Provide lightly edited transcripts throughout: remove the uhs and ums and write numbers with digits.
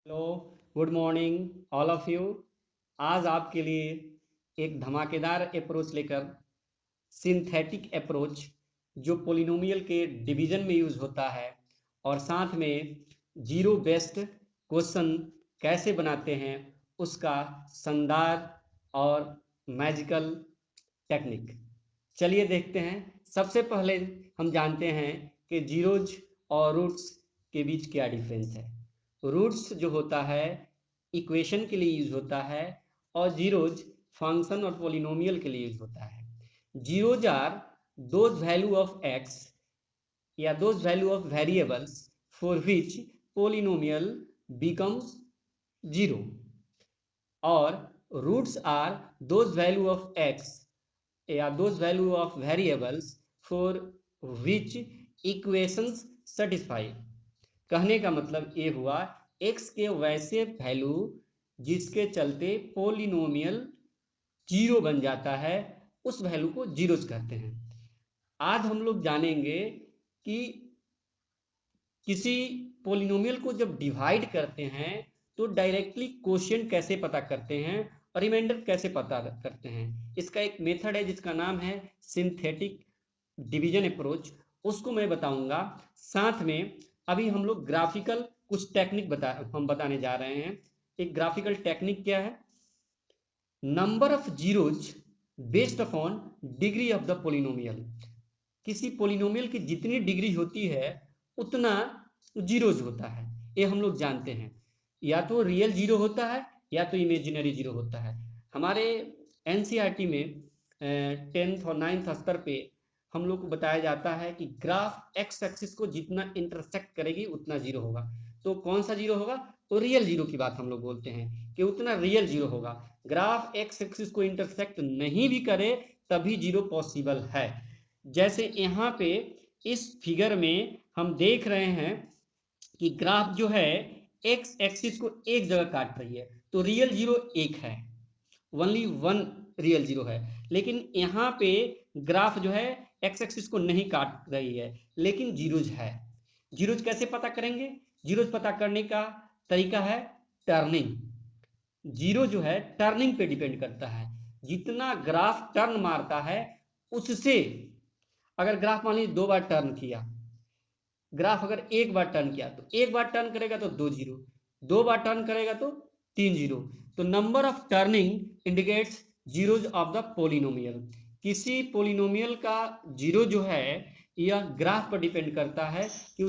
Hello, good morning all of you. आज आपके लिए एक धमाकेदार अप्रोच लेकर, सिंथेटिक अप्रोच जो पोलिनोमियल के डिवीजन में यूज होता है और साथ में जीरो बेस्ड क्वेश्चन कैसे बनाते हैं उसका शानदार और मैजिकल टेक्निक। चलिए देखते हैं। सबसे पहले हम जानते हैं कि जीरोज और रूट्स के बीच क्या डिफरेंस है। रूट्स जो होता है इक्वेशन के लिए यूज होता है और जीरोज फंक्शन और पोलिनोमियल के लिए यूज होता है। Zeros are those value of x या those value of variables for which polynomial becomes zero, और roots are those value of x या those value of variables for which equations satisfy. कहने का मतलब ये हुआ x के वैसे वैल्यू जिसके चलते पोलिनोमियल जीरो बन जाता है, उस वैल्यू को जीरोस कहते हैं। आज हम लोग जानेंगे कि किसी पोलिनोमियल को जब डिवाइड करते हैं तो डायरेक्टली कोशिएंट कैसे पता करते हैं और रिमाइंडर कैसे पता करते हैं। इसका एक मेथड है जिसका नाम है सिंथेटिक डिवीजन अप्रोच, उसको मैं बताऊंगा। साथ में अभी हम लोग ग्राफिकल कुछ टेक्निक बताने जा रहे हैं। एक ग्राफिकल टेक्निक क्या है? Number of zeros based upon degree of the polynomial. किसी पोलिनोमियल की जितनी डिग्री होती है उतना जीरोज होता है, ये हम लोग जानते हैं। या तो रियल जीरो होता है या तो इमेजिनरी जीरो होता है। हमारे एनसीईआरटी में 10th और 9th स्तर पे हम लोग को बताया जाता है कि ग्राफ एक्स एक्सिस को जितना इंटरसेक्ट करेगी उतना जीरो होगा। तो कौन सा जीरो होगा? तो रियल जीरो की बात हम लोग बोलते हैं कि उतना रियल जीरो होगा। ग्राफ एक्स एक्सिस को इंटरसेक्ट नहीं भी करे तभी जीरो पॉसिबल है। जैसे यहाँ पे इस फिगर में हम देख रहे हैं कि ग्राफ जो है एक्स एक्सिस को एक जगह काट रही है, तो रियल जीरो एक है, ओनली वन रियल जीरो है। लेकिन यहाँ पे ग्राफ जो है एक्स एक्सिस को नहीं काट रही है लेकिन जीरोज है। जीरोज कैसे पता करेंगे? जीरोज पता करने का तरीका है टर्निंग। जीरो जो है टर्निंग पे डिपेंड करता है। जितना ग्राफ टर्न मारता है उससे, अगर ग्राफ मान लीजिए 2 बार टर्न किया, ग्राफ अगर एक बार टर्न किया तो एक बार टर्न करेगा तो 2 जीरो, 2 बार टर्न करेगा तो 3 जीरो। तो number of turning indicates zeros of the polynomial. किसी पोलिनोमियल का जीरो जो है यह ग्राफ पर डिपेंड करता है कि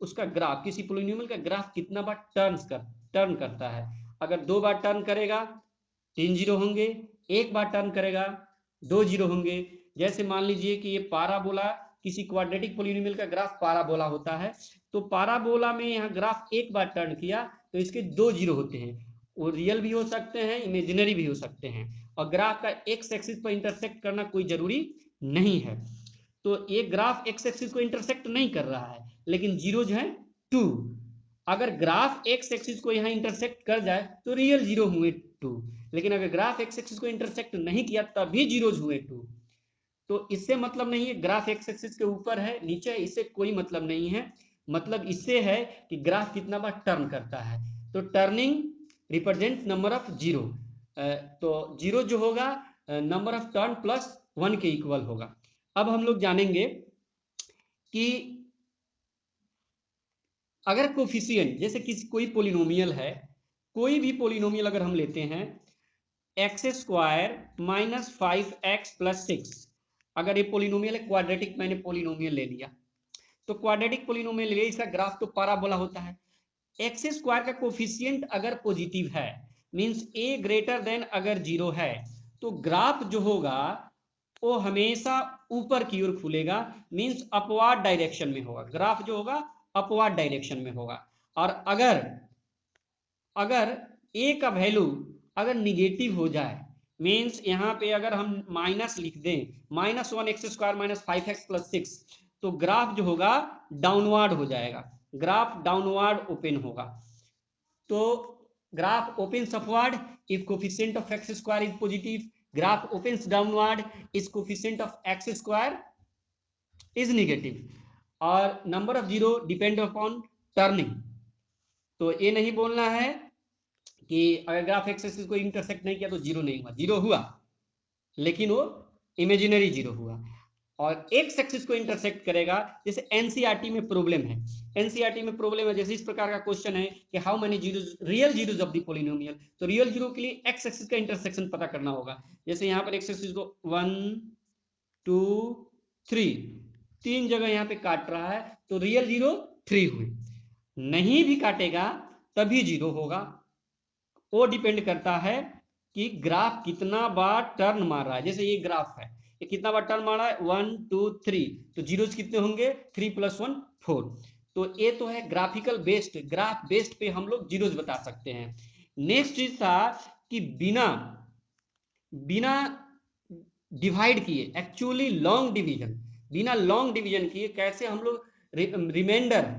उसका ग्राफ, किसी पोलिनोमियल का ग्राफ कितना बार टर्न करता है। अगर 2 बार टर्न करेगा 3 जीरो होंगे, एक बार टर्न करेगा 2 जीरो होंगे। जैसे मान लीजिए कि ये पाराबोला, किसी क्वाड्रेटिक पोलिनोमियल का ग्राफ पाराबोला होता है, तो पाराबोला में यहाँ ग्राफ एक बार टर्न किया तो इसके 2 जीरो होते हैं। वो रियल भी हो सकते हैं, इमेजिनरी भी हो सकते हैं, और ग्राफ का एक्स एक्सिस पर इंटरसेक्ट करना कोई जरूरी नहीं है। तो ये ग्राफ एक्स एक्सिस को इंटरसेक्ट नहीं कर रहा है लेकिन जीरो जो है 2। अगर ग्राफ एक्स एक्सिस को यहाँ इंटरसेक्ट कर जाए तो रियल जीरो हुए 2, लेकिन अगर ग्राफ एक्स एक्सिस को इंटरसेक्ट नहीं किया तभी जीरोज हुए 2। तो इससे मतलब नहीं है ग्राफ एक्स एक्सिस के ऊपर है नीचे है, इससे कोई मतलब नहीं है। मतलब इससे है कि ग्राफ कितना बार टर्न करता है। तो turning represent number of zero. तो जीरो जो होगा नंबर ऑफ टर्न प्लस 1 के इक्वल होगा। अब हम लोग जानेंगे कि अगर कोफिशिएंट, जैसे किसी कोई पोलिनोमियल है, कोई भी पोलिनोमियल अगर हम लेते हैं एक्स स्क्वायर माइनस 5x+6, अगर ये पोलिनोमियल है क्वाड्रेटिक, मैंने पोलिनोमियल ले लिया तो क्वाड्रेटिक पोलिनोमियल ले लिया, इसका ग्राफ तो पाराबोला होता है। एक्स स्क्वायर का कोफिशिएंट अगर पॉजिटिव है मींस ए ग्रेटर देन अगर जीरो है, तो ग्राफ जो होगा वो हमेशा ऊपर की ओर खुलेगा, मींस अपवार्ड डायरेक्शन में होगा। ग्राफ जो होगा अपवार्ड डायरेक्शन में होगा। और अगर अगर ए का वैल्यू अगर निगेटिव हो जाए, मीन्स यहाँ पे अगर हम माइनस लिख दें, -1x² माइनस 5x+6, तो ग्राफ जो होगा डाउनवर्ड हो जाएगा, ग्राफ डाउनवर्ड ओपन होगा। तो graph opens upward if coefficient of x square is positive, graph opens downward if coefficient of x square is negative. और number of zero depend upon turning. तो ये नहीं बोलना है कि अगर ग्राफ एक्स एक्सिस को इंटरसेक्ट नहीं किया तो जीरो नहीं हुआ, जीरो हुआ लेकिन वो इमेजिनरी जीरो हुआ। और एक्स एक्सिस को इंटरसेक्ट करेगा, जैसे एनसीईआरटी में प्रॉब्लम है, एनसीईआरटी में प्रॉब्लम है जैसे इस प्रकार का क्वेश्चन है कि how many zeros real zeros of the polynomial, तो रियल जीरो के लिए एक्स एक्सिस का इंटरसेक्शन पता करना होगा। जैसे यहाँ पर एक्स एक्सिस को 1 2 3 तीन जगह यहाँ पे काट रहा है तो रियल जीरो 3 हुए, नहीं भी काटेगा तभी जीरो होगा। वो डिपेंड करता है कि ग्राफ कितना बार टर्न मार रहा है। जैसे ये ग्राफ है, ये कितना बार टर्न मार रहा है 1 2 3, तो जीरोस कितने होंगे 3 + 1 4। तो ये तो है ग्राफिकल बेस्ड, ग्राफ बेस्ड पे हम लोग जीरोस बता सकते हैं। नेक्स्ट चीज था कि बिना बिना डिवाइड किए, एक्चुअली लॉन्ग डिवीजन, बिना लॉन्ग डिवीजन किए कैसे हम लोग रिमाइंडर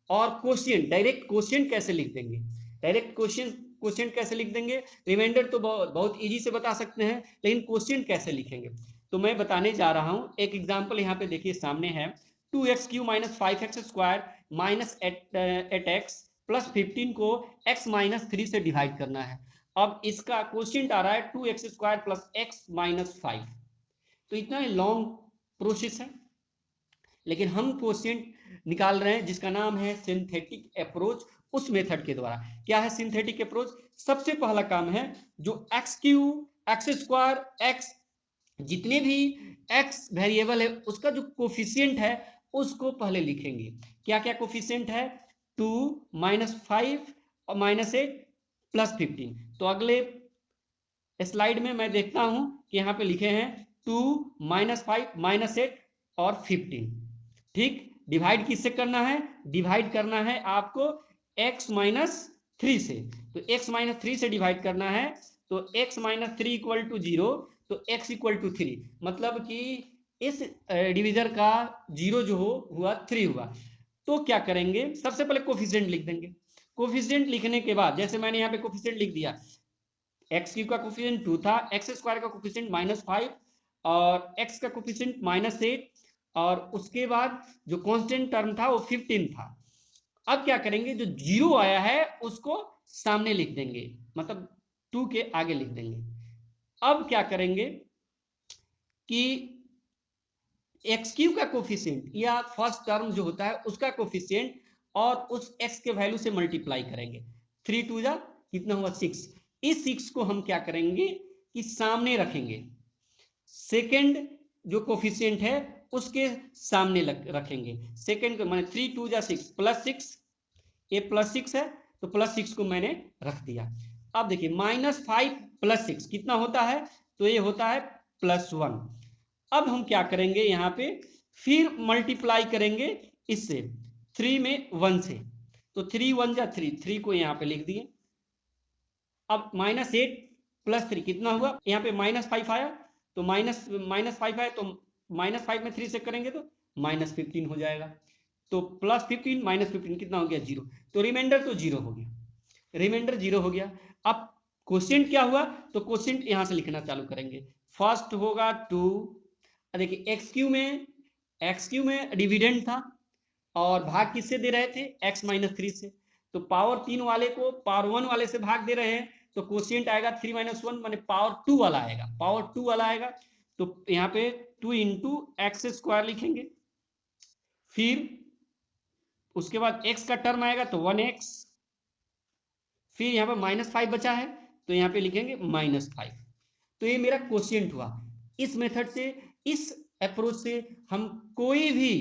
और क्वोशिएंट, डायरेक्ट क्वोशिएंट कैसे लिख देंगे, डायरेक्ट क्वोशिएंट कैसे लिख देंगे। रिमाइंडर तो बहुत इजी से बता सकते हैं, लेकिन क्वोशिएंट कैसे लिखेंगे तो मैं बताने जा रहा हूं। एक एग्जांपल यहाँ पे देखिए सामने है, 2x³ - 5x² - 8x + 15 को x - 3 से डिवाइड करना है। अब इसका क्वोशिएंट आ रहा है 2x² + x - 5, तो इतना लॉन्ग प्रोसेस है, लेकिन हम क्वोशिएंट निकाल रहे हैं जिसका नाम है सिंथेटिक अप्रोच। उस मेथड के द्वारा क्या है सिंथेटिक अप्रोच, सबसे पहला काम है जो x³ x² x जितने भी x वेरिएबल है उसका जो कोफिशिएंट है उसको पहले लिखेंगे। क्या क्या कोफिशिएंट है 2 - 5 और -8 + 15। तो अगले स्लाइड में मैं देखता हूं कि यहाँ पे लिखे हैं 2 - 5 -8 और 15। ठीक, डिवाइड किससे करना है, डिवाइड करना है आपको x - 3 से। तो x - 3 से डिवाइड करना है, तो x - 3 = 0, तो x = 3, मतलब कि इस डिवीजन का जीरो जो हुआ 3 हुआ। तो क्या करेंगे, सबसे पहले कोफिशिएंट लिख देंगे। कोफिशिएंट लिखने के बाद जैसे मैंने यहाँ पे कोफिशिएंट लिख दिया, x³ का कोफिशिएंट 2 था, x² का कोफिशिएंट -5 और x का कोफिशिएंट -8, और उसके बाद जो कांस्टेंट टर्म था वो 15 था। अब क्या करेंगे, जो जीरो आया है उसको सामने लिख देंगे, मतलब 2 के आगे लिख देंगे। अब क्या करेंगे कि x³ का कोफिशिएंट या फर्स्ट टर्म जो होता है उसका कोफिशिएंट और उस x के वैल्यू से मल्टीप्लाई करेंगे। 3 2 जा कितना हुआ 6। इस 6 को हम क्या करेंगे कि सामने रखेंगे, सेकंड जो कोफिशिएंट है उसके सामने रखेंगे। सेकंड को मैंने 3 2 जा 6 +6, ये +6 है तो +6 को मैंने रख दिया। अब देखिए -5 + 6 कितना होता है, तो ये होता है +1। अब हम क्या करेंगे यहाँ पे, फिर मल्टीप्लाई करेंगे इससे 3 में 1 से, तो 3 1 जा 3, 3 को यहाँ पे लिख दिए। अब -8 + 3 कितना हुआ, यहाँ पे -5 आया, तो -5 आया तो -5 में 3 से करेंगे तो -15 हो जाएगा, तो +15 -15 कितना हो गया 0, तो रिमाइंडर तो 0 हो गया, रिमाइंडर 0 हो गया। अब क्वोशिएंट क्या हुआ, तो क्वोशिएंट यहां से लिखना चालू करेंगे। फर्स्ट होगा 2, देखिए x³ में डिविडेंड था और भाग किससे दे रहे थे x - 3 से, तो पावर 3 वाले को पावर 1 वाले से भाग दे रहे हैं, तो क्वोशिएंट आएगा 3 - 1 माने पावर 2 वाला आएगा, पावर 2 वाला आएगा। तो यहाँ पे 2 × x² लिखेंगे, फिर उसके बाद x का टर्म आएगा तो 1x, फिर यहाँ पे -5 बचा है तो यहाँ पे लिखेंगे -5। तो ये मेरा क्वोशिएंट हुआ। इस मेथड से, इस अप्रोच से हम कोई भी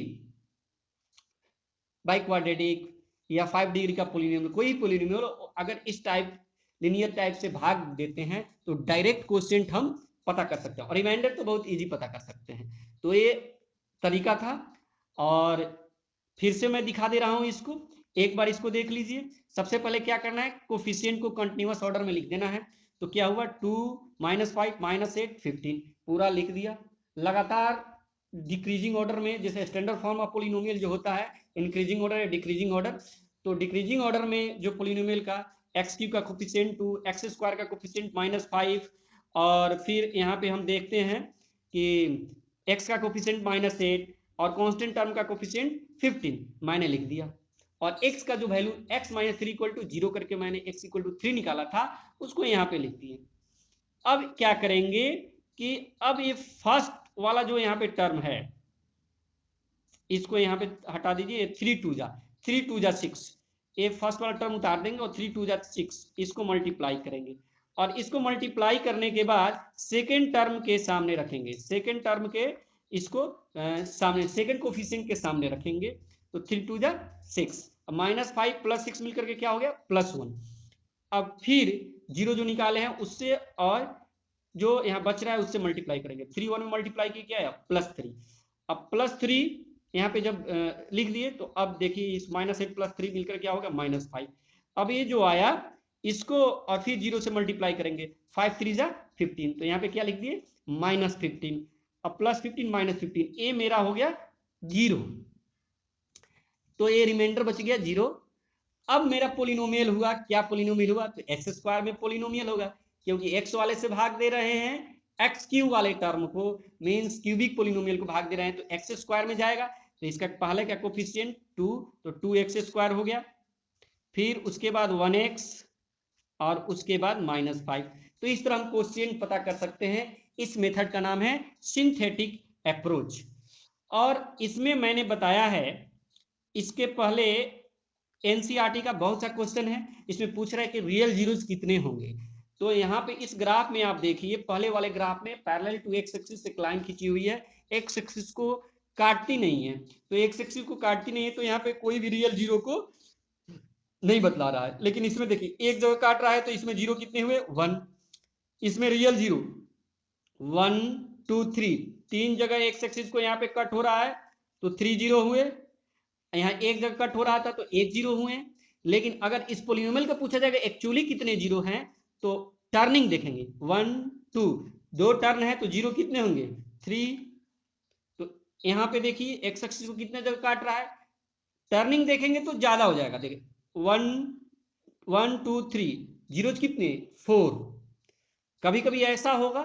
बाइक्वाड्रेटिक या 5 डिग्री का पॉलिनोमियल, कोई पॉलिनोमियल अगर इस टाइप लिनियर टाइप से भाग देते हैं तो डायरेक्ट क्वोशिएंट हम पता कर सकते हैं, और रिमाइंडर तो बहुत इजी पता कर सकते हैं। तो ये तरीका था, और फिर से मैं दिखा दे रहा हूं इसको, एक बार इसको देख लीजिए। सबसे पहले क्या करना है, कोफिशिएंट को कंटीन्यूअस ऑर्डर में लिख देना है। तो क्या हुआ 2 - 5 -8 15 पूरा लिख दिया। लगातार डिक्रीजिंग ऑर्डर में, जैसे स्टैंडर्ड फॉर्म ऑफ पॉलिनोमियल जो होता है इंक्रीजिंग ऑर्डर या डिक्रीजिंग ऑर्डर, तो डिक्रीजिंग ऑर्डर में जो पॉलिनोमियल का x³ का कोफिशिएंट 2, x² का कोफिशिएंट -5, और फिर यहाँ पे हम देखते हैं कि x का कोफिशिएंट -8 और कांस्टेंट टर्म का कोफिशिएंट 15 मैंने लिख दिया। और x का जो value x minus 3 equal to 0 करके मैंने x इक्वल टू 3 निकाला था उसको यहाँ पे लिख दिए। अब क्या करेंगे कि अब ये फर्स्ट वाला जो यहाँ पे टर्म है इसको यहाँ पे हटा दीजिए, 3 टू जा 6, ये फर्स्ट वाला टर्म उतार देंगे और 3 टू जा 6 इसको मल्टीप्लाई करेंगे और इसको मल्टीप्लाई करने के बाद सेकेंड टर्म के सामने रखेंगे, सेकेंड टर्म के इसको सामने सेकेंड कोफिशिएंट के सामने रखेंगे तो 3 टू जा 6, -5 प्लस 6 मिलकर के क्या हो गया +1। अब फिर 0 जो निकाले हैं उससे और जो यहाँ बच रहा है उससे मल्टीप्लाई करेंगे, 3 1 में मल्टीप्लाई की क्या है +3। अब +3 यहाँ पे जब लिख दिए तो अब देखिए इस -8 + 3 मिलकर क्या होगा -5। अब ये जो आया इसको और फिर 0 से मल्टीप्लाई करेंगे, 5 3 जा 15, तो यहाँ पे क्या लिख दिए -15। अब +15 -15 ये मेरा हो गया 0, तो ये रिमाइंडर बच गया 0। अब मेरा पोलिनोमियल हुआ, क्या पोलिनोमियल हुआ तो एक्स स्क्वायर में पोलिनोमियल होगा, क्योंकि एक्स वाले से भाग दे रहे हैं एक्स क्यूब वाले टर्म को, मीन्स क्यूबिक पोलिनोमियल को भाग दे रहे हैं तो एक्स स्क्वायर में जाएगा, तो इसका पहले क्या कोफिशिएंट 2, तो 2x² हो गया, फिर उसके बाद 1x और उसके बाद -5। तो इस तरह हम कोफिशिएंट पता कर सकते हैं। इस मेथड का नाम है सिंथेटिक अप्रोच। और इसमें मैंने बताया है, इसके पहले एनसीईआरटी का बहुत सा क्वेश्चन है, इसमें पूछ रहा है कि रियल जीरोस कितने होंगे। तो यहाँ पे इस ग्राफ में आप देखिए, पहले वाले ग्राफ में पैरेलल टू एक्स एक्सिस एक लाइन खींची हुई है, एक्स एक्सिस को काटती नहीं है, तो एक्स एक्सिस को काटती नहीं है तो यहाँ पे कोई भी रियल जीरो को नहीं बतला रहा है। लेकिन इसमें देखिए एक जगह काट रहा है तो इसमें जीरो कितने हुए 1, इसमें रियल जीरो 1 2 3, 3 जगह एक्स एक्सिस को यहाँ पे कट हो रहा है तो 3 जीरो हुए, यहाँ एक जगह कट हो रहा था तो 1 जीरो हुए। लेकिन अगर इस पोलिनोमियल का पूछा जाएगा एक्चुअली कितने जीरो हैं तो टर्निंग देखेंगे, 1 2, 2 टर्न है तो जीरो कितने होंगे 3। तो यहाँ पे देखिए एक्स एक्सिस को कितने जगह काट रहा है, टर्निंग देखेंगे तो ज्यादा हो जाएगा, देखिए 1 1 2 3, जीरो कितने 4। कभी कभी ऐसा होगा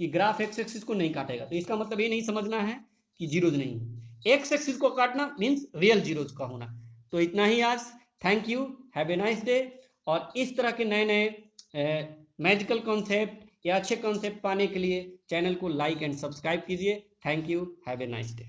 कि ग्राफ एक्स एक्सिस को नहीं काटेगा, तो इसका मतलब ये नहीं समझना है कि जीरोज नहीं, एक्स एक्सिस को काटना मीन्स रियल जीरोज का होना। तो इतना ही आज, thank you, have a nice day. और इस तरह के नए नए मैजिकल कॉन्सेप्ट या अच्छे कॉन्सेप्ट पाने के लिए चैनल को लाइक एंड सब्सक्राइब कीजिए। Thank you, have a nice day.